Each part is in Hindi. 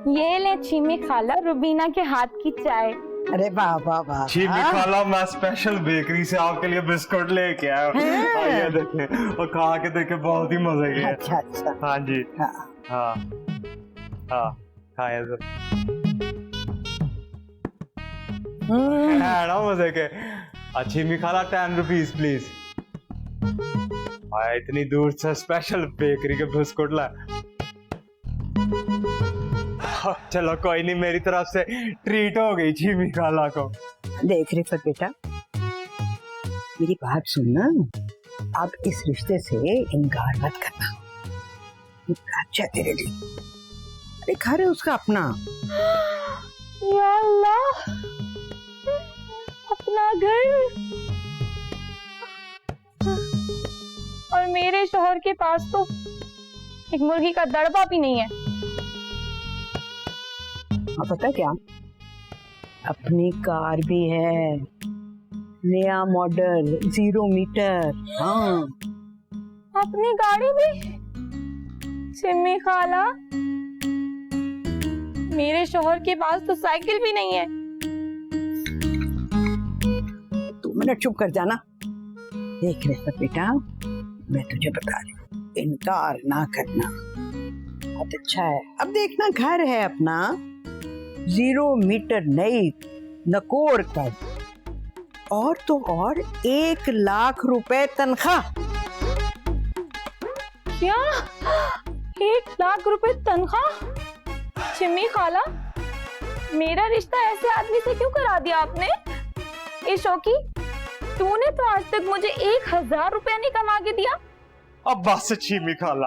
ये ले चीमी खाला, रुबीना के हाथ की चाय। अरे वाह वाह वाह। चीमी खाला, मैं स्पेशल बेकरी से आपके लिए बिस्कुट लेके आया हूँ। ये देखें और खा के देखे बहुत ही मजे के। अच्छा अच्छा। हाँ जी। हाँ हाँ हाँ खाया सर। है ना मजे के। चीमी खाला 10 रुपीज प्लीज। इतनी दूर से स्पेशल बेकरी के बिस्कुट ला। चलो कोई नहीं, मेरी तरफ से ट्रीट हो गई चीमी खाला को। देख रिफत बेटा, मेरी बात सुनना, अब इस रिश्ते से इनकार मत करना। अच्छा तेरे लिए, अरे घर है उसका अपना। या अल्लाह, अपना घर और मेरे शोहर के पास तो एक मुर्गी का दड़बा भी नहीं है। पता क्या, अपनी कार भी है, नया मॉडल, 0 मीटर। हाँ अपनी गाड़ी भी। सिमी खाला, मेरे शोहर के पास तो साइकिल भी नहीं है। 2 मिनट चुप कर जाना। देख रहे बेटा, मैं तुझे बता रही हूँ, इनकार ना करना, बहुत अच्छा है। अब देखना, घर है अपना, 0 मीटर नई नकोर कर, और तो और 1 लाख रुपए तनख्वाह। क्या 1 लाख रुपए तनख्वाह? चिम्मी खाला, मेरा रिश्ता ऐसे आदमी से क्यों करा दिया आपने? ए शौकी, तूने तो आज तक मुझे 1000 रुपया नहीं कमा के दिया। अब बस चीमी खाला,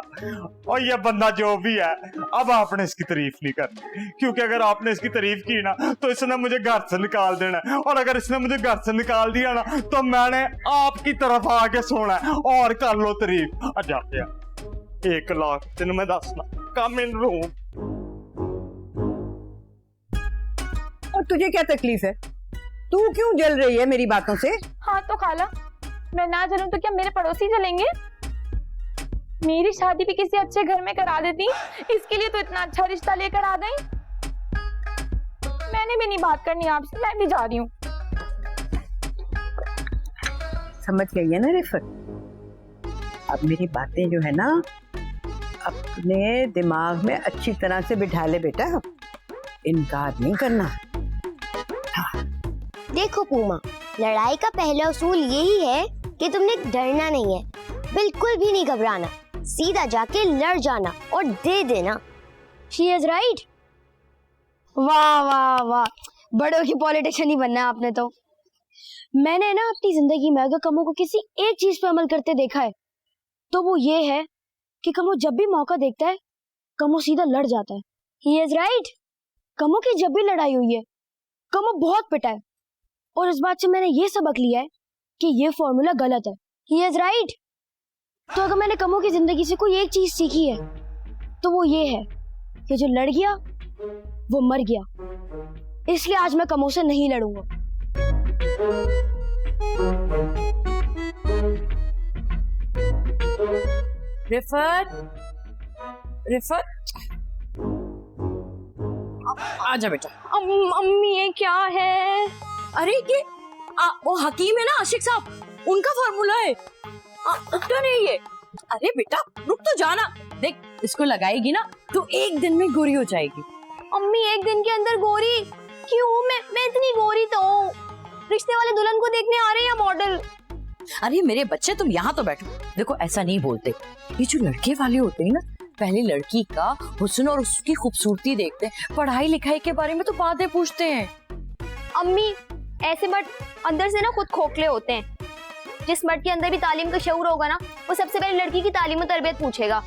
और ये बंदा जो भी है, अब आपने इसकी तारीफ नहीं करनी, क्योंकि अगर आपने इसकी तारीफ की ना तो इसने मुझे घर से निकाल देना है, और अगर इसने मुझे घर से निकाल दिया ना तो मैंने आपकी तरफ आके सोना है। और कर लो तारीफ। अच्छा 1 लाख तेन मैं दसना, कम इन रूम। और तुझे क्या तकलीफ है? तू क्यों जल रही है मेरी बातों से? हाँ तो खाला, मैं ना जलूं तो क्या मेरे पड़ोसी जलेंगे? मेरी शादी भी किसी अच्छे घर में करा देती, इसके लिए तो इतना अच्छा रिश्ता लेकर आ गई। मैंने भी नहीं बात करनी आपसे, मैं भी जा रही हूँ। समझ गई है ना रिफत? अब मेरी बातें जो है ना, अपने दिमाग में अच्छी तरह से बिठा ले बेटा, इनकार नहीं करना। हाँ। देखो पूमा, लड़ाई का पहला उसूल यही है कि तुमने डरना नहीं है, बिल्कुल भी नहीं घबराना, सीधा जाके लड़ जाना और दे देना। She is right। वाह वाह वाह, बड़ों की पॉलिटिशियन ही बनना है आपने तो। मैंने ना अपनी जिंदगी में अगर कमो को किसी एक चीज पे अमल करते देखा है तो वो ये है कि कमो जब भी मौका देखता है, कमो सीधा लड़ जाता है। He is right। कमो की जब भी लड़ाई हुई है, कमो बहुत पिटा है, और इस बात से मैंने ये सबक लिया है कि ये फॉर्मूला गलत है। He is right। तो अगर मैंने कमो की जिंदगी से कोई एक चीज सीखी है तो वो ये है कि जो लड़ गया वो मर गया। इसलिए आज मैं कमो से नहीं लड़ूंगा। रिफत, रिफत, आजा बेटा। अम्मी ये क्या है? अरे ये वो हकीम है ना, आशिक साहब, उनका फार्मूला है। उठता नहीं ये। अरे बेटा रुक तो जाना, देख इसको लगाएगी ना तो 1 दिन में गोरी हो जाएगी। अम्मी 1 दिन के अंदर गोरी क्यों? मैं इतनी गोरी तो हूँ। रिश्ते वाले दुल्हन को देखने आ रहे हैं मॉडल। अरे मेरे बच्चे, तुम यहाँ तो बैठो। देखो ऐसा नहीं बोलते, ये जो लड़के वाले होते हैं ना, पहले लड़की का हुस्न और उसकी खूबसूरती देखते हैं, पढ़ाई लिखाई के बारे में तो बातें पूछते हैं। अम्मी ऐसे मर्द अंदर से ना खुद खोखले होते हैं। जिस मर्द के अंदर भी तालीम का शऊर होगा ना, वो सबसे पहले लड़की की तालीम और तरबियत पूछेगा,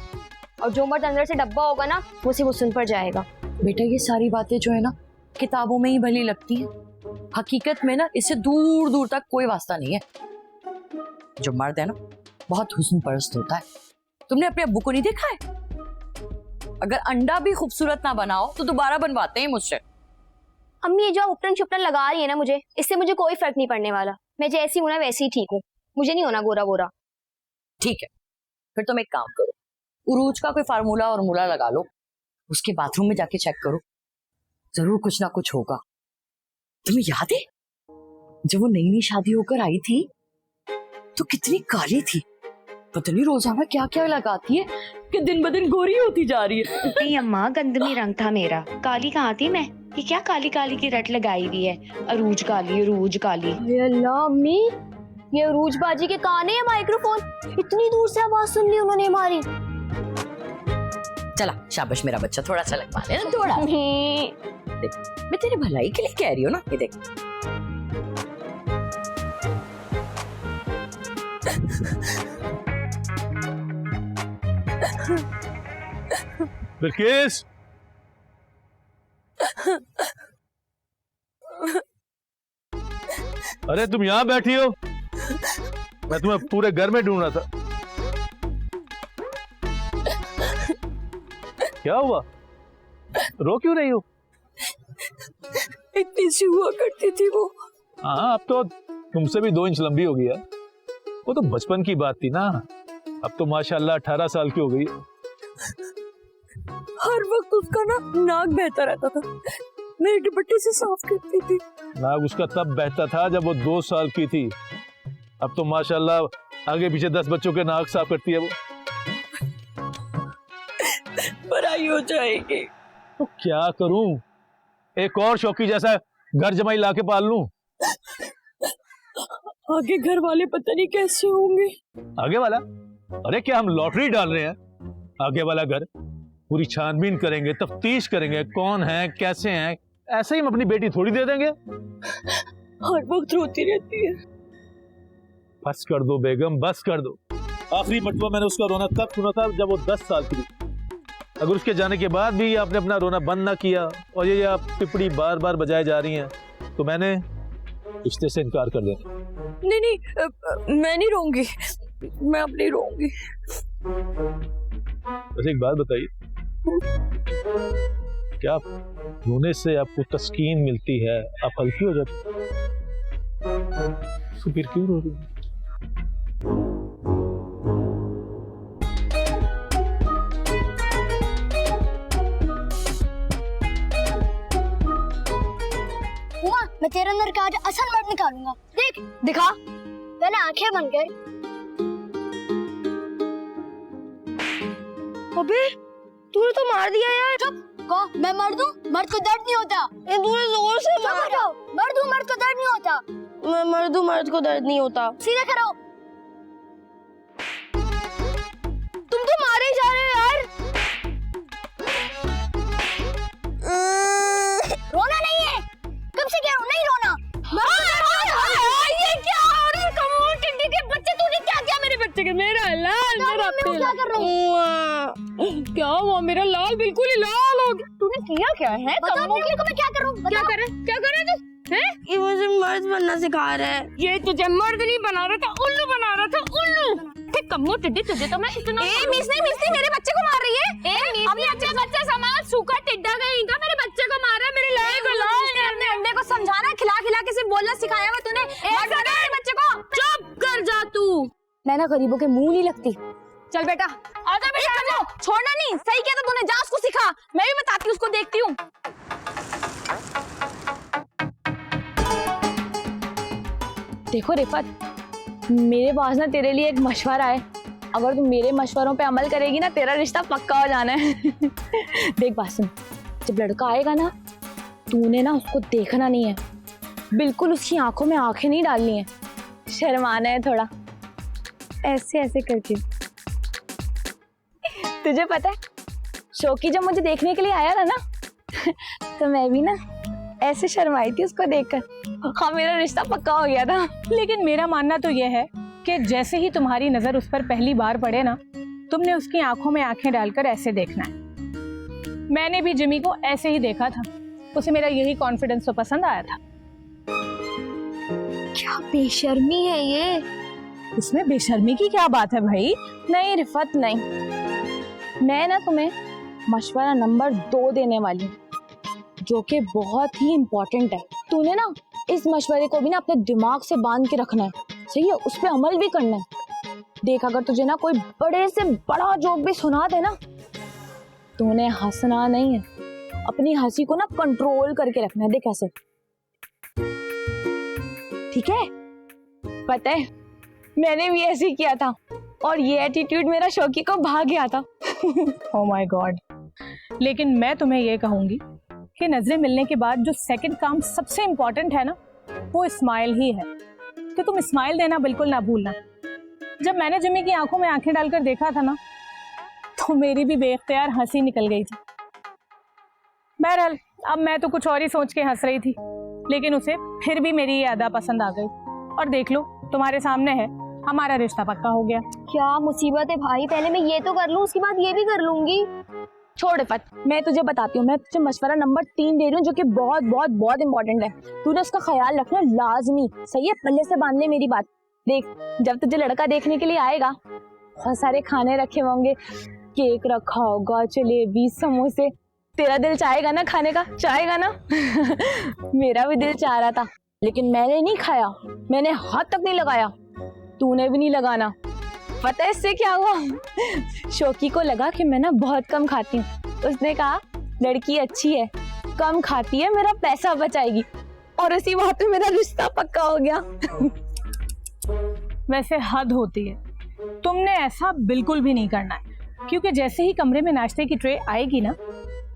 और जो मर्द अंदर से डब्बा होगा ना, वो सिर्फ हुस्न पर जाएगा। बेटा ये सारी बातें जो है ना, किताबों में ही भली लगती हैं, हकीकत में ना इससे दूर दूर तक कोई वास्ता नहीं है। जो मर्द है ना, बहुत हुस्न परस्त होता है। तुमने अपने अब्बू को नहीं देखा है? अगर अंडा भी खूबसूरत ना बनाओ तो दोबारा बनवाते हैं मुझसे। अम्मी ये जो उपटन शुपटन लगा रही है ना मुझे, इससे मुझे कोई फर्क नहीं पड़ने वाला। मैं जैसी हूं ना वैसी ही ठीक हूँ, मुझे नहीं होना गोरा गोरा। ठीक है, फिर तुम एक काम करो, उरूज का कोई फार्मूला और मूला लगा लो, उसके बाथरूम में जाके चेक करो, जरूर कुछ ना कुछ होगा। तुम्हें याद है जब वो नई नई शादी होकर आई थी तो कितनी काली थी, पता नहीं रोजाना क्या क्या लगाती है कि दिन ब दिन गोरी होती जा रही है। नहीं अम्मा, गंदमी रंग था मेरा, काली कहाँ थी मैं? ये क्या काली काली की रट लगाई हुई है, अरूज काली अरूज काली। ये अल्लाह अम्मी, ये अरूज बाजी के कान है या माइक्रोफोन? इतनी दूर से आवाज सुन ली उन्होंने हमारी। चला शाबाश मेरा बच्चा, थोड़ा सा लगवा ले ना, थोड़ा। देख मैं तेरी भलाई के लिए कह रही हूँ ना, ये देख। बिल्किस, अरे तुम यहाँ बैठी हो? मैं तुम्हें पूरे घर में ढूंढ रहा था। क्या हुआ? रो क्यों रही हो? इतनी सी हुआ करती थी वो। हाँ, अब तो तुमसे भी 2 इंच लंबी हो गई है। वो तो बचपन की बात थी ना, अब तो माशाल्लाह 18 साल की हो गई। हर वक्त उसका ना नाक बहता रहता था, मेरे दुपट्टे से साफ करती थी। नाक उसका तब बहता था जब वो 2 साल की थी, अब तो माशाल्लाह आगे पीछे 10 बच्चों के नाक साफ करती है वो। बड़ाई हो जाएगी तो क्या करूं, एक और शौकी जैसा घर जमाई लाके पाल लूं? आगे घर वाले पता नहीं कैसे होंगे। आगे वाला? अरे क्या हम लॉटरी डाल रहे हैं? आगे वाला घर पूरी छानबीन करेंगे, तफ्तीश करेंगे कौन है कैसे हैं, ऐसे ही हम अपनी बेटी थोड़ी दे देंगे। हर वक्त रोती रहती है। बस कर दो बेगम, बस कर दो। आखिरी मरतबा मैंने उसका रोना तब सुना था जब वो 10 साल की थी। अगर उसके जाने के बाद भी आपने अपना रोना बंद ना किया और ये आप पिपड़ी बार बार बजाए जा रही हैं तो मैंने रिश्ते से इनकार कर देना। नहीं नहीं, मैं नहीं रोऊंगी, मैं अब नहीं रोऊंगी। वैसे एक बात बताइए, क्या रोने से आपको तस्कीन मिलती है, आप हल्की हो जाती, तो फिर क्यों रो रही हैं? उमा, मैं तेरे अंदर का आज असल मर्द निकालूंगा। देख, दिखा। पहले आंखें बंद कर। अबे, तूने तो मार दिया यार। चुप। को मैं मर्द हूँ? मर्द को दर्द नहीं होता। ये तूने जोर से मारा। मर्द हूँ, मर्द को दर्द नहीं होता। मैं मर्द हूँ, मर्द को दर्द नहीं होता। सीधा करो। तुम तो मारे ही जा रहे हो यार। रोना नहीं है। कब से कह रहा हूँ नहीं रोना। ये क्या हो रहा है? कमोड टिड्डी के बच्चे, तूने क्या किया मेरे बच्चे के? मेरा लाल, मेरा क्या कर रही है? क्या हुआ? मेरा लाल बिल्कुल ही लाल हो गया। तूने किया क्या है? कमोड को मैं क्या करूँ? क्या करे? क्या करे तू? हैं? ये मुझे मर्द बनना सिखा रहा है। ये तुझे मर्द नहीं बना रहा था, उल्लू बना रहा था, उल्लू। कमोड टिड्डी, तुझे तो मैं इतना मिसनी मेरे बच्चे को मार रही है। अपने बच्चे समाज सूखा टिड्डा गई का मेरे बच्चे को मारा है। मेरे लाल को लाल अपने अंडे को समझाना, खिला खिला के सिर्फ बोलना सिखाया हुआ तूने। मेरे बच्चे को चुप कर जा तू। मैं ना गरीबों के मुंह नहीं लगती। चल बेटा, आजा बेटा, आजा। छोड़ना नहीं, सही किया था तूने, जा उसको सिखा। मैं भी बताती हूँ उसको, देखती हूँ। देखो रिफत, मेरे पास ना तेरे लिए एक मशवरा है। अगर तू मेरे मशवरों पे अमल करेगी ना, तेरा रिश्ता पक्का हो जाना है। देख बात सुन, जब लड़का आएगा ना, तूने ना उसको देखना नहीं है, बिल्कुल उसकी आंखों में आंखें नहीं डालनी है, शर्माना है थोड़ा, ऐसे ऐसे करके। तुझे पता है, शौकी जब मुझे देखने के लिए आया था ना, तो मैं भी ना ऐसे शर्माई थी उसको देखकर। हाँ, मेरा रिश्ता पक्का हो गया था। लेकिन मेरा मानना तो यह है कि जैसे ही तुम्हारी नजर उस पर पहली बार पड़े ना, तुमने उसकी आंखों में आंखें डालकर ऐसे देखना है। मैंने भी जिमी को ऐसे ही देखा था, उसे मेरा यही कॉन्फिडेंस तो पसंद आया था। क्या बेशर्मी है ये। इसमें बेशर्मी की क्या बात है भाई? नहीं रिफत नहीं, मैं ना तुम्हें मशवरा नंबर 2 देने वाली हूँ, जो कि बहुत ही इम्पोर्टेंट है। तूने ना इस मशवरे को भी ना अपने दिमाग से बांध के रखना है, सही है? उस पर अमल भी करना है। देख, अगर तुझे ना कोई बड़े से बड़ा जोक भी सुना दे ना, तूने हंसना नहीं है, अपनी हंसी को ना कंट्रोल करके रखना है, देख ऐसे, ठीक है? पता है मैंने भी ऐसे ही किया था और ये एटीट्यूड मेरा शौकी को भाग गया था। Oh my God. लेकिन मैं तुम्हें ये कहूंगी कि नजरें मिलने के बाद जो सेकंड काम सबसे इम्पोर्टेंट है ना, वो स्माइल ही है। तो तुम स्माइल देना बिल्कुल ना भूलना। जब मैंने जिमी की आंखों में आंखें डालकर देखा था ना, तो मेरी भी बेख्तियार हंसी निकल गई थी। बहरहाल अब मैं तो कुछ और ही सोच के हंस रही थी, लेकिन उसे फिर भी मेरी ये अदा पसंद आ गई। और देख लो तुम्हारे सामने है, हमारा रिश्ता पक्का हो गया। क्या मुसीबत है भाई, पहले मैं ये तो कर लूं, उसके बाद ये भी कर लूंगी। छोड़ इफ़त, मैं तुझे बताती हूँ, मैं तुझे मशवरा नंबर 3 दे रही हूँ जो कि बहुत बहुत बहुत इंपॉर्टेंट है। तूने उसका ख्याल रखना लाजमी, सही है? पल्ले से बांध ले मेरी बात। देख, जब तुझे लड़का देखने के लिए आएगा, बहुत सारे खाने रखे होंगे, केक रखा होगा, जलेबी, समोसे, तेरा दिल चाहेगा ना खाने का? चाहेगा ना? मेरा भी दिल चाह रहा था, लेकिन मैंने नहीं खाया, मैंने हाथ तक नहीं लगाया, तूने भी नहीं लगाना। पता है इससे क्या हुआ? शौकी को लगा कि मैं ना बहुत कम खाती हूँ। उसने कहा लड़की अच्छी है, कम खाती है, मेरा पैसा बचाएगी, और इसी बात में मेरा रिश्ता पक्का हो गया। वैसे हद होती है, तुमने ऐसा बिल्कुल भी नहीं करना है, क्योंकि जैसे ही कमरे में नाश्ते की ट्रे आएगी ना,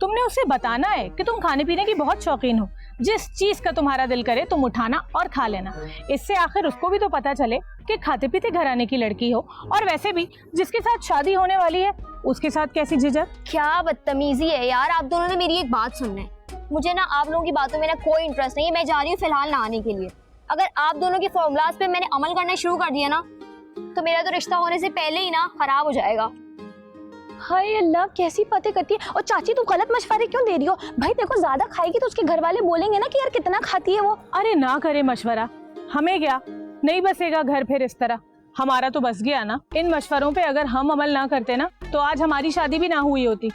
तुमने उसे बताना है कि तुम खाने पीने की बहुत शौकीन हो, जिस चीज का तुम्हारा दिल करे तुम उठाना और खा लेना। इससे आखिर उसको भी तो पता चले कि खाते पीते घराने की लड़की हो। और वैसे भी जिसके साथ शादी होने वाली है, उसके साथ कैसी झिझक? क्या बदतमीजी है यार, आप दोनों ने मेरी एक बात सुनना है। मुझे ना आप लोगों की बातों में ना कोई इंटरेस्ट नहीं है, मैं जा रही हूँ फिलहाल नहाने के लिए। अगर आप दोनों के फॉर्मूलाज पे मैंने अमल करना शुरू कर दिया ना, तो मेरा तो रिश्ता होने से पहले ही ना खराब हो जाएगा। हाय अल्लाह, कैसी बातें करती है। और चाची तुम गलत मशवरे क्यों दे रही हो? भाई देखो, ज्यादा खाएगी तो उसके घर वाले बोलेंगे ना कि यार कितना खाती है वो। अरे ना करे मशवरा, हमें क्या नहीं बसेगा घर फिर इस तरह। हमारा तो बस गया ना। इन मशवरों पे अगर हम अमल ना करते ना, तो आज हमारी शादी भी ना हुई होती।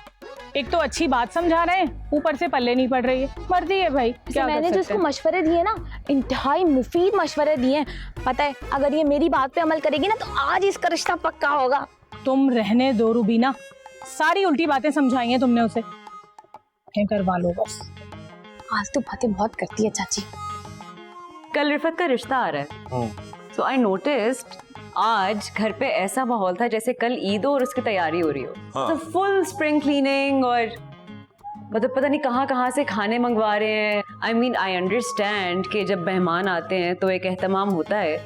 एक तो अच्छी बात समझा रहे हैं, ऊपर से पल्ले नहीं पड़ रही है। मर्जी है भाई, क्या मैंने जो उसको मशवरे दिए ना, इंतहाई मुफीद मशवरे दिए हैं। पता है अगर ये मेरी बात पे अमल करेगी ना, तो आज इसका रिश्ता पक्का होगा। तुम रहने दो रूबीना, सारी उल्टी बातें समझाई हैं तुमने उसे, करवा लो बस। आज तो बातें बहुत करती है चाची। कल रिफत का रिश्ता आ रहा है, सो आई नोटिस्ड आज घर पे ऐसा माहौल था जैसे कल ईद हो और उसकी तैयारी हो रही हो। तो फुल स्प्रिंग क्लीनिंग और मतलब पता नहीं कहाँ से खाने मंगवा रहे हैं। आई मीन आई अंडरस्टैंड कि जब मेहमान आते हैं तो एक एहतमाम होता है,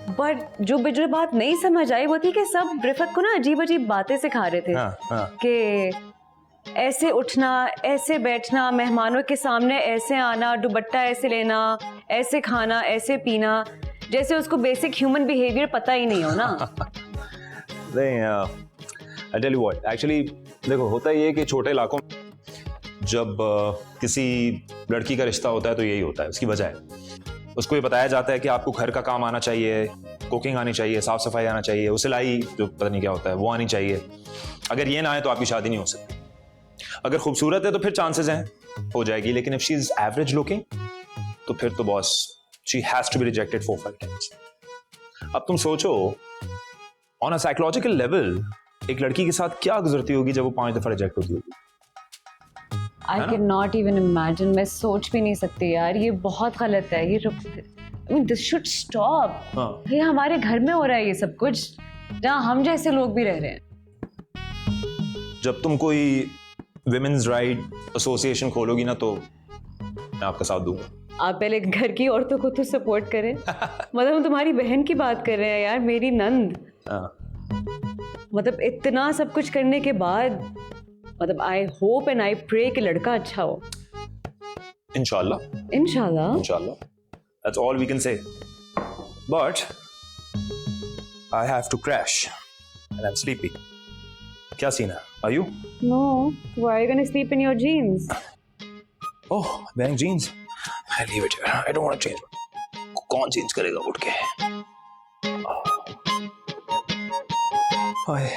बट जो बात नहीं समझ आई वो थी कि सब रिफत को ना अजीब अजीब बातें सिखा रहे थे कि ऐसे उठना, ऐसे बैठना, मेहमानों के सामने ऐसे आना, दुपट्टा ऐसे लेना, ऐसे खाना, ऐसे पीना, जैसे उसको बेसिक ह्यूमन बिहेवियर पता ही नहीं हो ना। नहीं, I tell you what, actually देखो होता ये है कि छोटे इलाकों में जब किसी लड़की का रिश्ता होता है तो यही होता है। उसकी वजह है उसको ये बताया जाता है कि आपको घर का काम आना चाहिए, कुकिंग आनी चाहिए, साफ सफाई आना चाहिए, वो सिलाई जो पता नहीं क्या होता है वो आनी चाहिए। अगर ये ना आए तो आपकी शादी नहीं हो सकती। अगर खूबसूरत है तो फिर चांसेस हैं हो जाएगी, लेकिन if she is average looking तो फिर तो boss she has to be rejected 4-5 times. अब तुम सोचो ऑन अ साइकोलॉजिकल लेवल एक लड़की के साथ क्या गुजरती होगी जब वो 5 दफा रिजेक्ट होती होगी। I cannot even imagine, मैं सोच भी नहीं सकती यार, ये बहुत गलत है। ये I mean, this should stop। ये हमारे घर में हो रहा है ये सब कुछ, जहाँ हम जैसे लोग भी रह रहे हैं। जब तुम कोई विमेन्स राइट एसोसिएशन खोलोगी ना तो मैं आपका साथ दूंगा। आप पहले घर की औरतों को तो सपोर्ट करें। मतलब हम तुम्हारी बहन की बात कर रहे हैं यार, मेरी नंद। मतलब इतना सब कुछ करने के बाद मतलब I hope and I pray कि लड़का अच्छा हो। इंशाल्लाह इंशाल्लाह इंशाल्लाह, that's all we can say, but I have to crash and I'm sleepy। क्या सीन है? Are you? No, why are you gonna sleep in your jeans? Oh, wearing jeans? I leave it here, I don't want to change। कौन चेंज करेगा उठ के? हाय